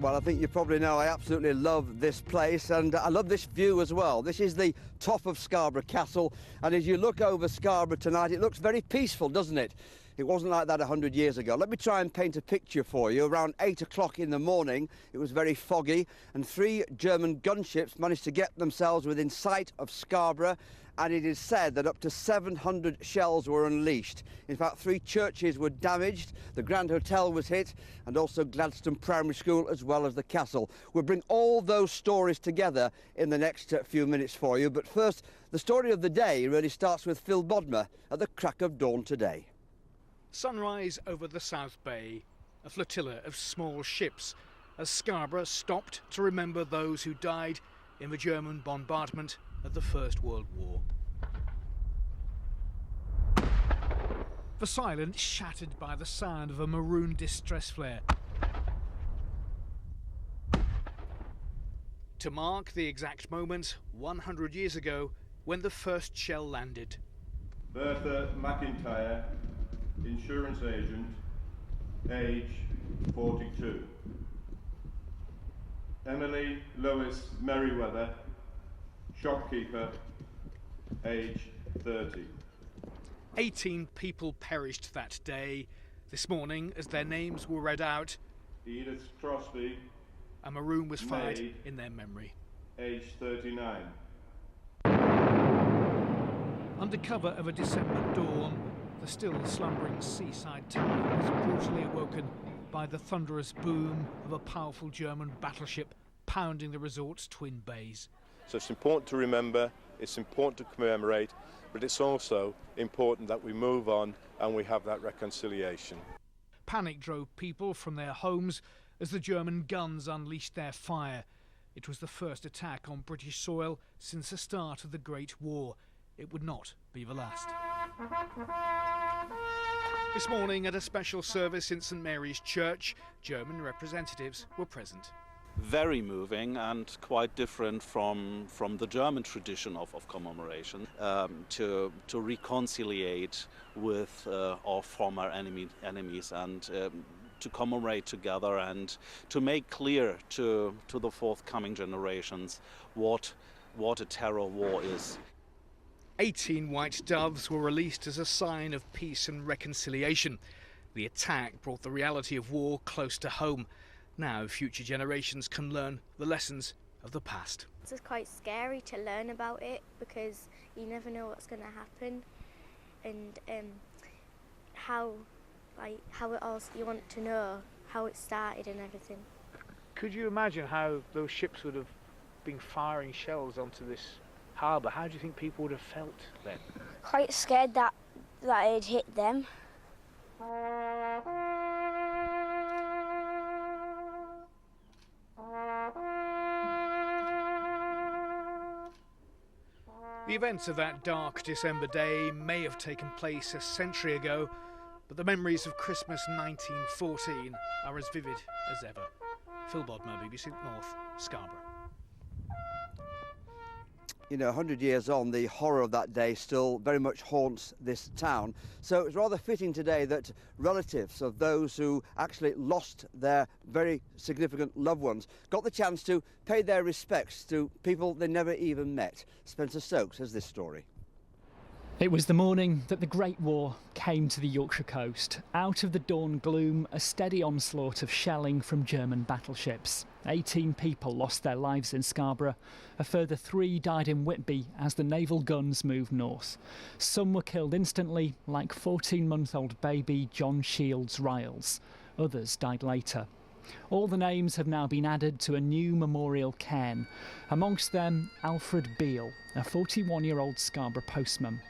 Well, I think you probably know I absolutely love this place, and I love this view as well. This is the top of Scarborough Castle, and as you look over Scarborough tonight, it looks very peaceful, doesn't it? It wasn't like that 100 years ago. Let me try and paint a picture for you. Around 8 o'clock in the morning, it was very foggy, and 3 German gunships managed to get themselves within sight of Scarborough, and it is said that up to 700 shells were unleashed. In fact, 3 churches were damaged, the Grand Hotel was hit, and also Gladstone Primary School as well as the castle. We'll bring all those stories together in the next few minutes for you, but first, the story of the day really starts with Phil Bodmer at the crack of dawn today. Sunrise over the South Bay, a flotilla of small ships as Scarborough stopped to remember those who died in the German bombardment of the First World War. The silence shattered by the sound of a maroon distress flare. To mark the exact moment, 100 years ago, when the first shell landed. Bertha McIntyre, insurance agent, age 42. Emily Lois Merriweather, shopkeeper, age 30. 18 people perished that day. This morning, as their names were read out, Edith Crosby, a maroon was fired May, in their memory. age 39. Under cover of a December dawn, the still slumbering seaside town was brutally awoken by the thunderous boom of a powerful German battleship pounding the resort's twin bays. So it's important to remember, it's important to commemorate, but it's also important that we move on and we have that reconciliation. Panic drove people from their homes as the German guns unleashed their fire. It was the first attack on British soil since the start of the Great War. It would not be the last. This morning at a special service in St Mary's Church, German representatives were present. Very moving and quite different from the German tradition of commemoration, to reconciliate with our former enemies and to commemorate together and to make clear to the forthcoming generations what a terror war is. 18 white doves were released as a sign of peace and reconciliation. The attack brought the reality of war close to home. Now future generations can learn the lessons of the past. It's quite scary to learn about it because you never know what's going to happen, and how it all, you want to know how it started and everything. Could you imagine how those ships would have been firing shells onto this harbour? How do you think people would have felt then? Quite scared that it hit them. The events of that dark December day may have taken place a century ago, but the memories of Christmas 1914 are as vivid as ever. Phil Bodmer, BBC North, Scarborough. You know, 100 years on, the horror of that day still very much haunts this town. So it's rather fitting today that relatives of those who actually lost their very significant loved ones got the chance to pay their respects to people they never even met. Spencer Stokes has this story. It was the morning that the Great War came to the Yorkshire coast. Out of the dawn gloom, a steady onslaught of shelling from German battleships. 18 people lost their lives in Scarborough. A further 3 died in Whitby as the naval guns moved north. Some were killed instantly, like 14-month-old baby John Shields Riles. Others died later. All the names have now been added to a new memorial cairn. Amongst them, Alfred Beale, a 41-year-old Scarborough postman.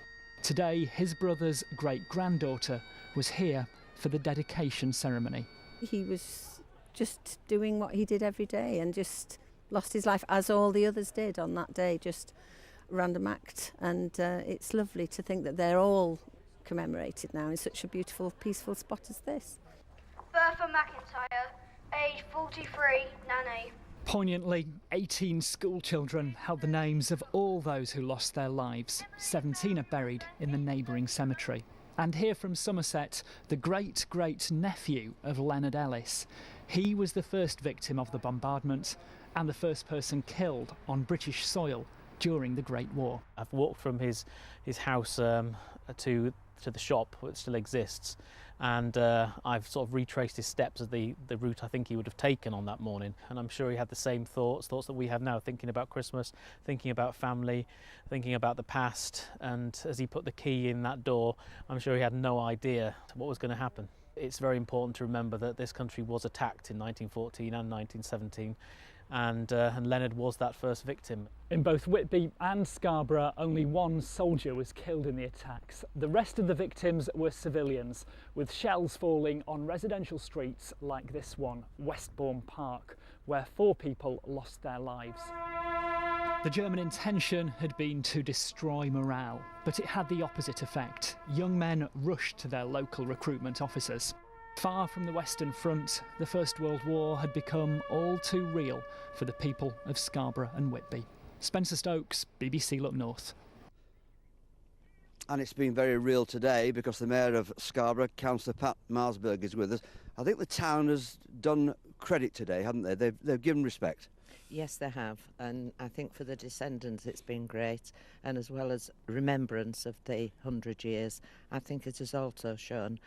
Today, his brother's great-granddaughter was here for the dedication ceremony. He was just doing what he did every day and just lost his life, as all the others did on that day, just random act. And it's lovely to think that they're all commemorated now in such a beautiful, peaceful spot as this. Bertha McIntyre, age 43, nanny. Poignantly, 18 school children held the names of all those who lost their lives. 17 are buried in the neighbouring cemetery. And here from Somerset, the great-great-nephew of Leonard Ellis. He was the first victim of the bombardment and the first person killed on British soil during the Great War. I've walked from his house to the shop that still exists, and I've sort of retraced his steps of the route I think he would have taken on that morning, and I'm sure he had the same thoughts that we have now, thinking about Christmas, thinking about family, thinking about the past. And as he put the key in that door, I'm sure he had no idea what was going to happen. It's very important to remember that this country was attacked in 1914 and 1917, and Leonard was that first victim. In both Whitby and Scarborough, only one soldier was killed in the attacks. The rest of the victims were civilians, with shells falling on residential streets like this one, Westbourne Park, where 4 people lost their lives. The German intention had been to destroy morale, but it had the opposite effect. Young men rushed to their local recruitment officers. Far from the Western Front, the First World War had become all too real for the people of Scarborough and Whitby. Spencer Stokes, BBC Look North. And it's been very real today because the Mayor of Scarborough, Councillor Pat Marsberg, is with us. I think the town has done credit today, haven't they? They've given respect. Yes, they have, and I think for the descendants it's been great, and as well as remembrance of the 100 years, I think it has also shown,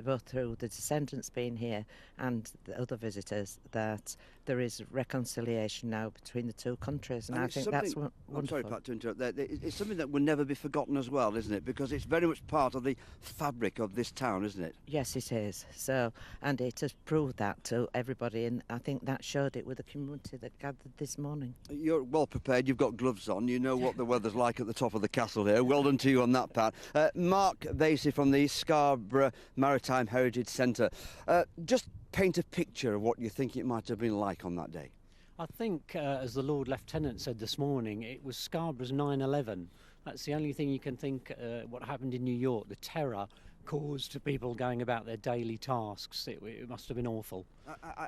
both through the descendants being here and the other visitors, that there is reconciliation now between the two countries, and I think that's wonderful. I'm sorry, Pat, to interrupt there. It's something that will never be forgotten as well, isn't it? Because it's very much part of the fabric of this town, isn't it? Yes, it is. So, and it has proved that to everybody, and I think that showed it with the community that gathered this morning. You're well prepared. You've got gloves on. You know what the weather's like at the top of the castle here. Well done to you on that, Pat. Mark Vasey from the Scarborough Maritime Heritage Centre. Just paint a picture of what you think it might have been like on that day. I think, as the Lord Lieutenant said this morning, it was Scarborough's 9/11. That's the only thing you can think what happened in New York, the terror caused to people going about their daily tasks. It must have been awful.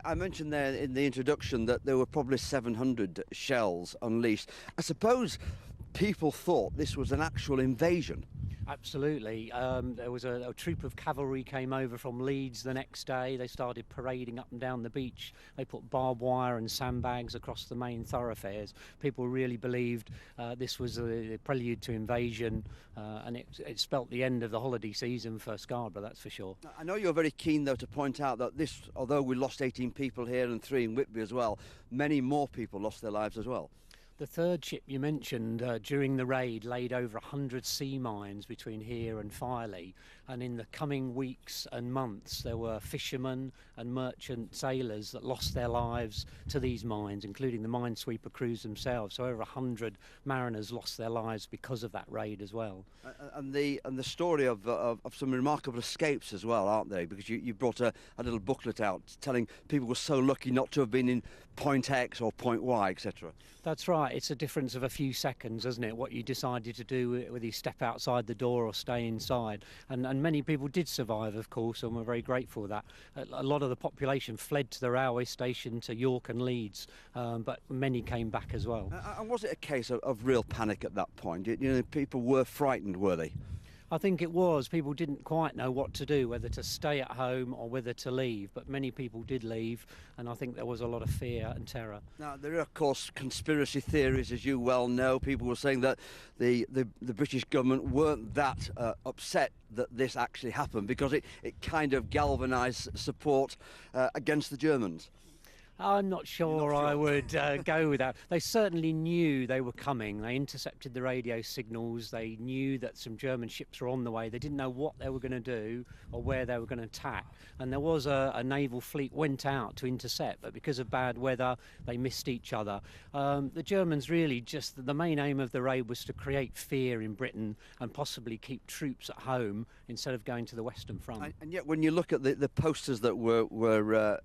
I mentioned there in the introduction that there were probably 700 shells unleashed. I suppose people thought this was an actual invasion. Absolutely. There was a troop of cavalry came over from Leeds the next day. They started parading up and down the beach. They put barbed wire and sandbags across the main thoroughfares. People really believed this was a prelude to invasion, and it spelt the end of the holiday season for Scarborough, that's for sure. I know you're very keen, though, to point out that this, although we lost 18 people here and 3 in Whitby as well, many more people lost their lives as well. The third ship you mentioned during the raid laid over 100 sea mines between here and Firely, and in the coming weeks and months there were fishermen and merchant sailors that lost their lives to these mines, including the minesweeper crews themselves. So over 100 mariners lost their lives because of that raid as well. And the story of some remarkable escapes as well, aren't they? Because you brought a little booklet out telling people were so lucky not to have been in point X or point Y, etc. That's right. It's a difference of a few seconds, isn't it? What you decided to do, whether you step outside the door or stay inside. And many people did survive, of course, and we're very grateful for that. A lot of the population fled to the railway station to York and Leeds, but many came back as well. And was it a case of real panic at that point? You know, people were frightened, were they? I think it was. People didn't quite know what to do, whether to stay at home or whether to leave, but many people did leave, and I think there was a lot of fear and terror. Now, there are, of course, conspiracy theories, as you well know. People were saying that the British government weren't that upset that this actually happened because it kind of galvanised support against the Germans. I'm not sure I would go with that. They certainly knew they were coming. They intercepted the radio signals. They knew that some German ships were on the way. They didn't know what they were going to do or where they were going to attack. And there was a naval fleet went out to intercept, but because of bad weather, they missed each other. The Germans really just, the main aim of the raid was to create fear in Britain and possibly keep troops at home instead of going to the Western Front. And yet, when you look at the posters that were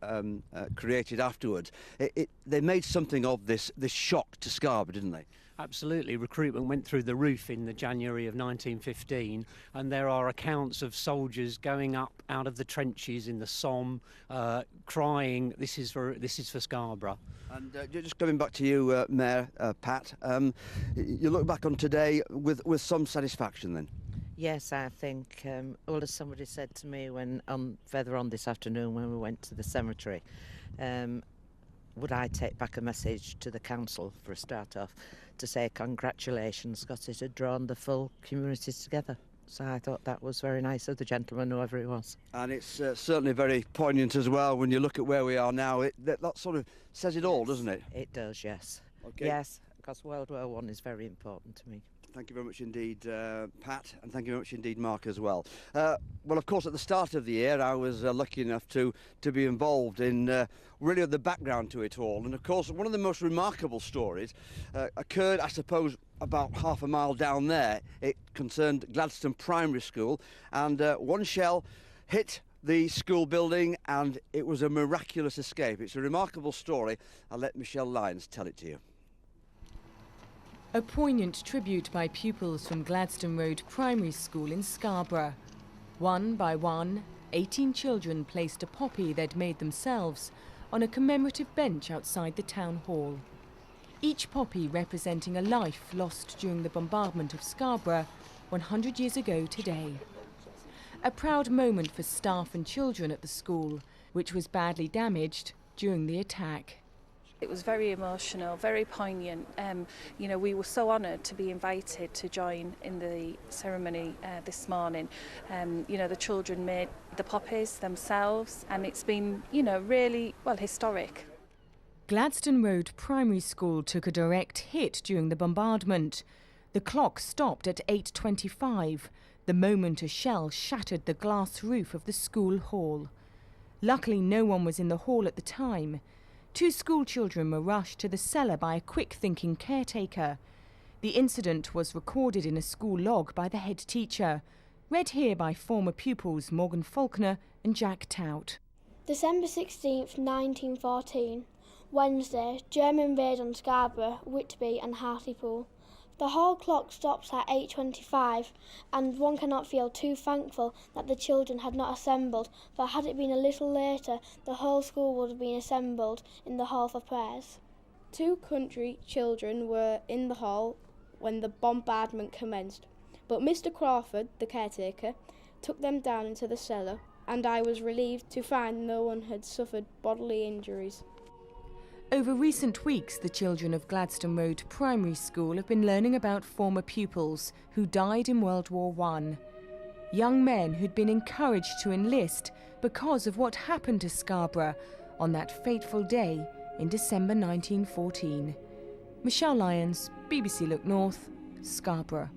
created afterwards, they made something of this shock to Scarborough, didn't they? Absolutely. Recruitment went through the roof in the January of 1915, and there are accounts of soldiers going up out of the trenches in the Somme, crying, "This is for Scarborough." And just coming back to you, Mayor Pat, you look back on today with some satisfaction, then. Yes, I think, well, as somebody said to me further on this afternoon when we went to the cemetery, would I take back a message to the council for a start off to say congratulations, because it had drawn the full communities together. So I thought that was very nice of the gentleman, whoever he was. And it's certainly very poignant as well when you look at where we are now. That sort of says it all, doesn't it? It does, yes. Okay. Yes, because World War I is very important to me. Thank you very much indeed, Pat, and thank you very much indeed, Mark, as well. Well, of course, at the start of the year, I was lucky enough to be involved in really the background to it all. And, of course, one of the most remarkable stories occurred, I suppose, about half a mile down there. It concerned Gladstone Primary School, and one shell hit the school building, and it was a miraculous escape. It's a remarkable story. I'll let Michelle Lyons tell it to you. A poignant tribute by pupils from Gladstone Road Primary School in Scarborough. One by one, 18 children placed a poppy they'd made themselves on a commemorative bench outside the town hall. Each poppy representing a life lost during the bombardment of Scarborough 100 years ago today. A proud moment for staff and children at the school, which was badly damaged during the attack. It was very emotional, very poignant. You know, we were so honoured to be invited to join in the ceremony this morning. You know, the children made the poppies themselves, and it's been, you know, really, well, historic. Gladstone Road Primary School took a direct hit during the bombardment. The clock stopped at 8:25, the moment a shell shattered the glass roof of the school hall. Luckily, no one was in the hall at the time. 2 school children were rushed to the cellar by a quick-thinking caretaker. The incident was recorded in a school log by the head teacher, read here by former pupils Morgan Faulkner and Jack Tout. December 16th, 1914. Wednesday, German raid on Scarborough, Whitby and Hartlepool. The hall clock stops at 8:25, and one cannot feel too thankful that the children had not assembled, for had it been a little later, the whole school would have been assembled in the hall for prayers. 2 country children were in the hall when the bombardment commenced, but Mr. Crawford, the caretaker, took them down into the cellar, and I was relieved to find no one had suffered bodily injuries. Over recent weeks, the children of Gladstone Road Primary School have been learning about former pupils who died in World War I. Young men who'd been encouraged to enlist because of what happened to Scarborough on that fateful day in December 1914. Michelle Lyons, BBC Look North, Scarborough.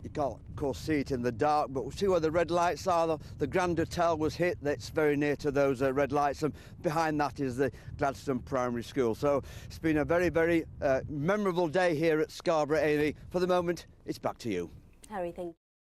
You can't, of course, see it in the dark, but we'll see where the red lights are. The Grand Hotel was hit. That's very near to those red lights, and behind that is the Gladstone Primary School. So it's been a very, very memorable day here at Scarborough, Amy. For the moment, it's back to you. Harry, thank you.